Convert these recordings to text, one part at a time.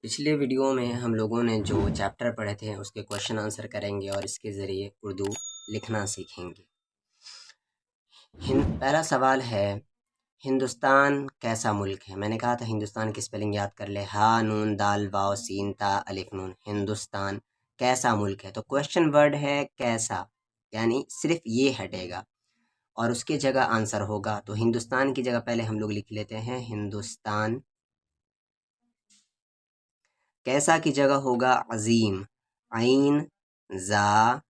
पिछले वीडियो में हम लोगों ने जो चैप्टर पढ़े थे उसके क्वेश्चन आंसर करेंगे और इसके ज़रिए उर्दू लिखना सीखेंगे। पहला सवाल है, हिंदुस्तान कैसा मुल्क है? मैंने कहा था हिंदुस्तान की स्पेलिंग याद कर ले, हा नून दाल वाव सीन ता अलिफ नून। हिंदुस्तान कैसा मुल्क है, तो क्वेश्चन वर्ड है कैसा, यानी सिर्फ ये हटेगा और उसके जगह आंसर होगा। तो हिंदुस्तान की जगह पहले हम लोग लिख लेते हैं हिंदुस्तान। कैसा की जगह होगा अजीम, आइन जा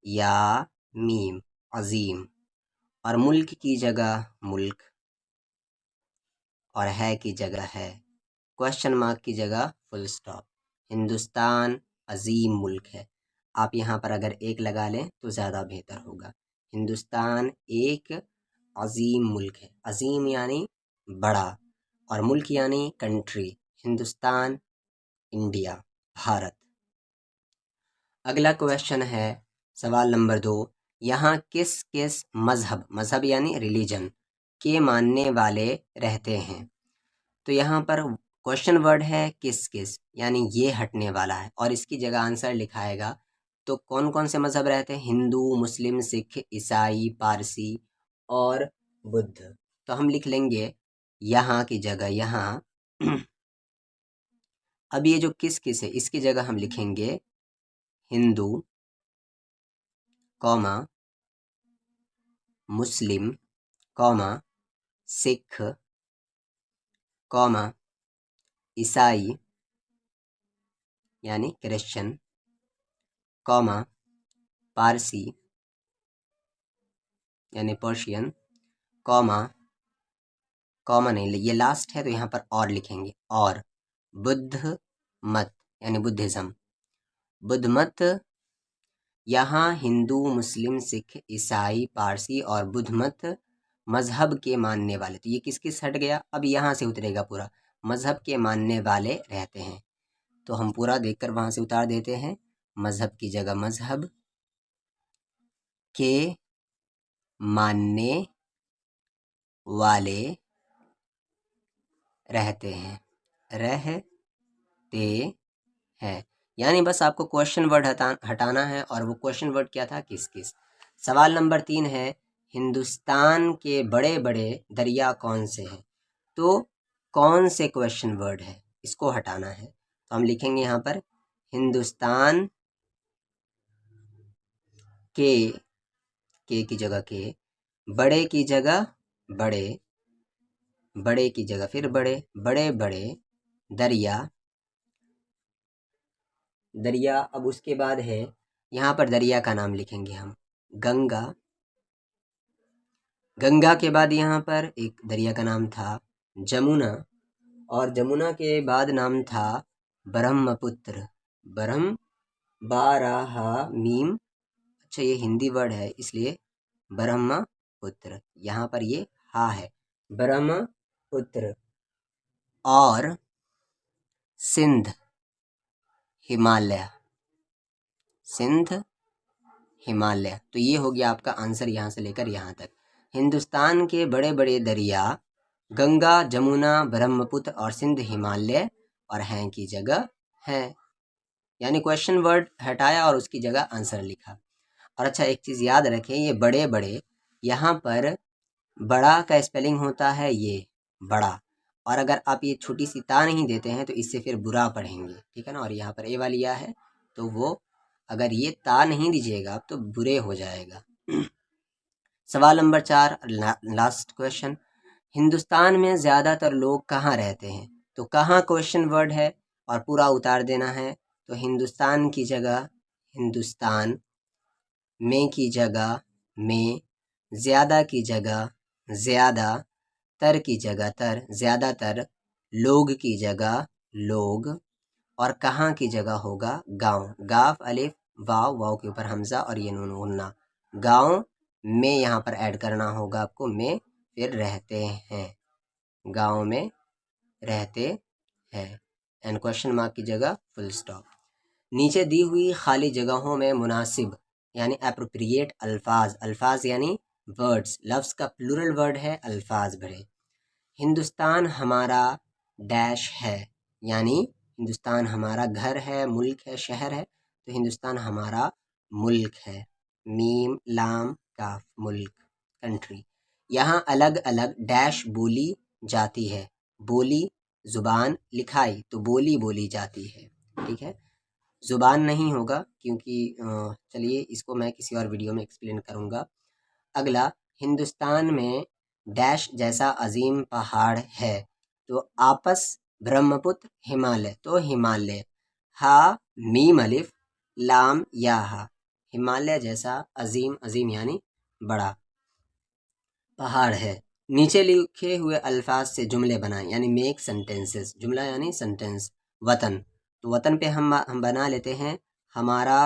या मीम, अजीम। और मुल्क की जगह मुल्क, और है की जगह है, क्वेश्चन मार्क की जगह फुल स्टॉप। हिंदुस्तान अजीम मुल्क है। आप यहाँ पर अगर एक लगा लें तो ज़्यादा बेहतर होगा। हिंदुस्तान एक अजीम मुल्क है। अजीम यानी बड़ा और मुल्क यानी कंट्री। हिंदुस्तान इंडिया, भारत। अगला क्वेश्चन है सवाल नंबर 2, यहाँ किस किस मजहब यानी रिलीजन के मानने वाले रहते हैं? तो यहाँ पर क्वेश्चन वर्ड है किस किस, यानी ये हटने वाला है और इसकी जगह आंसर लिखाएगा। तो कौन कौन से मजहब रहते हैं? हिंदू, मुस्लिम, सिख, ईसाई, पारसी और बुद्ध। तो हम लिख लेंगे यहाँ की जगह यहाँ अब ये जो किस किस है इसकी जगह हम लिखेंगे हिंदू, कॉमा मुस्लिम, कॉमा सिख, कॉमा ईसाई यानी क्रिश्चियन, कॉमा पारसी यानी पर्शियन, कॉमा नहीं, ये लास्ट है तो यहाँ पर और लिखेंगे, और बुद्ध मत यानी बुद्धिज्म। बुद्ध मत, यहाँ हिंदू, मुस्लिम, सिख, ईसाई, पारसी और बुद्ध मत मजहब के मानने वाले। तो ये किस किस हट गया, अब यहाँ से उतरेगा पूरा, मजहब के मानने वाले रहते हैं। तो हम पूरा देखकर वहां से उतार देते हैं, मजहब की जगह मजहब के मानने वाले रहते हैं, यानी बस आपको क्वेश्चन वर्ड हटाना है और वो क्वेश्चन वर्ड क्या था, किस किस। सवाल नंबर 3 है, हिंदुस्तान के बड़े बड़े दरिया कौन से हैं? तो कौन से क्वेश्चन वर्ड है, इसको हटाना है। तो हम लिखेंगे यहाँ पर हिंदुस्तान के की जगह के, बड़े की जगह बड़े की जगह फिर बड़े बड़े दरिया। अब उसके बाद है यहाँ पर दरिया का नाम लिखेंगे हम गंगा के बाद यहाँ पर एक दरिया का नाम था जमुना, और जमुना के बाद नाम था ब्रह्मपुत्र, बाराहा मीम, अच्छा ये हिंदी वर्ड है इसलिए ब्रह्मपुत्र, यहाँ पर ये हा है, ब्रह्मपुत्र। और सिंध हिमालय, तो ये हो गया आपका आंसर यहाँ से लेकर यहाँ तक। हिंदुस्तान के बड़े बड़े दरिया गंगा, जमुना, ब्रह्मपुत्र और सिंध हिमालय, और हैं की जगह हैं, यानी क्वेश्चन वर्ड हटाया और उसकी जगह आंसर लिखा। और अच्छा एक चीज़ याद रखें, ये बड़े बड़े, यहाँ पर बड़ा का स्पेलिंग होता है ये बड़ा, और अगर आप ये छोटी सी ता नहीं देते हैं तो इससे फिर बुरा पढ़ेंगे, ठीक है ना। और यहाँ पर ए वाली या है तो वो अगर ये ता नहीं दीजिएगा तो बुरे हो जाएगा। सवाल नंबर 4, लास्ट क्वेश्चन, हिंदुस्तान में ज़्यादातर लोग कहाँ रहते हैं? तो कहाँ क्वेश्चन वर्ड है और पूरा उतार देना है। तो हिंदुस्तान की जगह हिंदुस्तान, में की जगह में, ज़्यादा की जगह ज़्यादा, तर की जगह तर, ज़्यादातर, लोग की जगह लोग, और कहाँ की जगह होगा गांव, गाफ अलिफ वाव के ऊपर हमजा और ये नून गुन्ना, गांव में यहाँ पर ऐड करना होगा आपको, में फिर रहते हैं, गांव में रहते हैं, एंड क्वेश्चन मार्क की जगह फुल स्टॉप। नीचे दी हुई खाली जगहों में मुनासिब यानी एप्रोप्रिएट अल्फाज यानी वर्ड्स, लफ्ज़ का प्लूरल वर्ड है अल्फाज भरे। हिंदुस्तान हमारा डैश है, यानी हिंदुस्तान हमारा घर है, मुल्क है, शहर है, तो हिंदुस्तान हमारा मुल्क है। मीम लाम काफ मुल्क कंट्री। यहाँ अलग अलग डैश बोली जाती है। बोली जुबान, लिखाई तो बोली बोली जाती है, ठीक है। जुबान नहीं होगा क्योंकि चलिए इसको मैं किसी और वीडियो में एक्सप्लेन करूँगा। अगला, हिंदुस्तान में डैश जैसा अजीम पहाड़ है, तो आपस ब्रह्मपुत्र हिमालय, तो हिमालय। हा मीम अलिफ लाम या हा, हिमालय जैसा अजीम, अजीम यानी बड़ा पहाड़ है। नीचे लिखे हुए अल्फाज से जुमले बनाएं, यानी मेक सेंटेंसेस। जुमला यानी सेंटेंस। वतन, तो वतन पे हम बना लेते हैं हमारा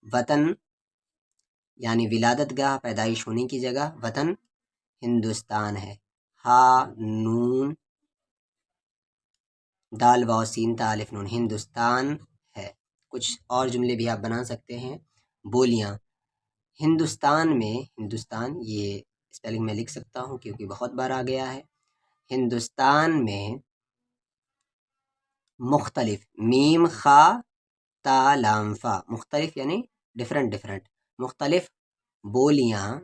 वतन यानी विलादत गाह, पैदाइश होने की जगह, वतन हिंदुस्तान है। हा नून दाल वाव सीन ता अलिफ नून, हिंदुस्तान है। कुछ और जुमले भी आप बना सकते हैं। बोलियां, हिंदुस्तान में, हिंदुस्तान ये स्पेलिंग में लिख सकता हूँ क्योंकि बहुत बार आ गया है। हिंदुस्तान में मुख्तलिफ, मीम खा ता लाम फा, मुख्तलिफ यानी डिफरेंट डिफरेंट, मुख्तलिफ बोलियां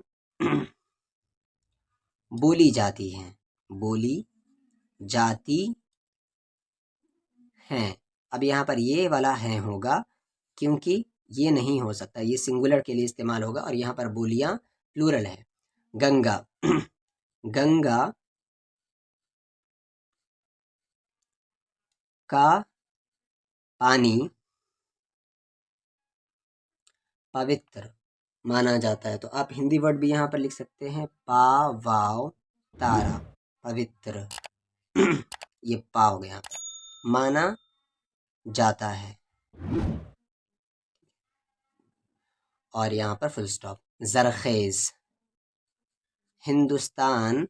बोली जाती हैं, बोली जाती हैं। अब यहाँ पर ये वाला है होगा क्योंकि ये नहीं हो सकता, ये सिंगुलर के लिए इस्तेमाल होगा और यहाँ पर बोलियां प्लूरल है। गंगा गंगा का पानी पवित्र माना जाता है, तो आप हिंदी वर्ड भी यहाँ पर लिख सकते हैं, पा वाव तारा, पवित्र ये पा हो गया, माना जाता है, और यहाँ पर फुल स्टॉप। जरखेज, हिंदुस्तान,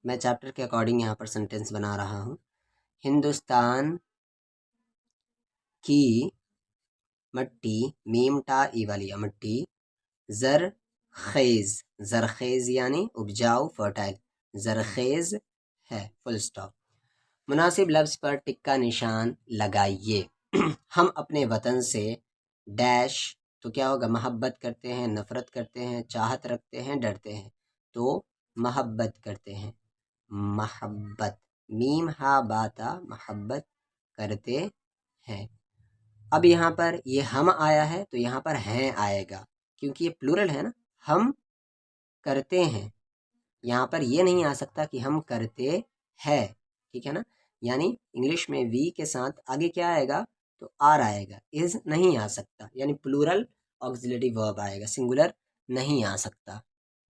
मैं चैप्टर के अकॉर्डिंग यहाँ पर सेंटेंस बना रहा हूँ। हिंदुस्तान की मट्टी, मीम टा ई वाली मट्टी, जरखेज, जरखेज यानी उपजाऊ, फर्टाइल, जरखेज है, फुल स्टॉप। मुनासिब लफ्ज़ पर टिक का निशान लगाइए। हम अपने वतन से डैश, तो क्या होगा, मोहब्बत करते हैं, नफ़रत करते हैं, चाहत रखते हैं, डरते हैं, तो मोहब्बत करते हैं, मोहब्बत, मीम हा बाता, मोहब्बत करते हैं। अब यहाँ पर ये हम आया है तो यहाँ पर हैं आएगा क्योंकि ये प्लूरल है ना, हम करते हैं। यहाँ पर ये नहीं आ सकता कि हम करते हैं, ठीक है ना। यानी इंग्लिश में वी के साथ आगे क्या आएगा, तो आर आएगा, इज नहीं आ सकता, यानी प्लूरल ऑक्सिलरी वर्ब आएगा, सिंगुलर नहीं आ सकता।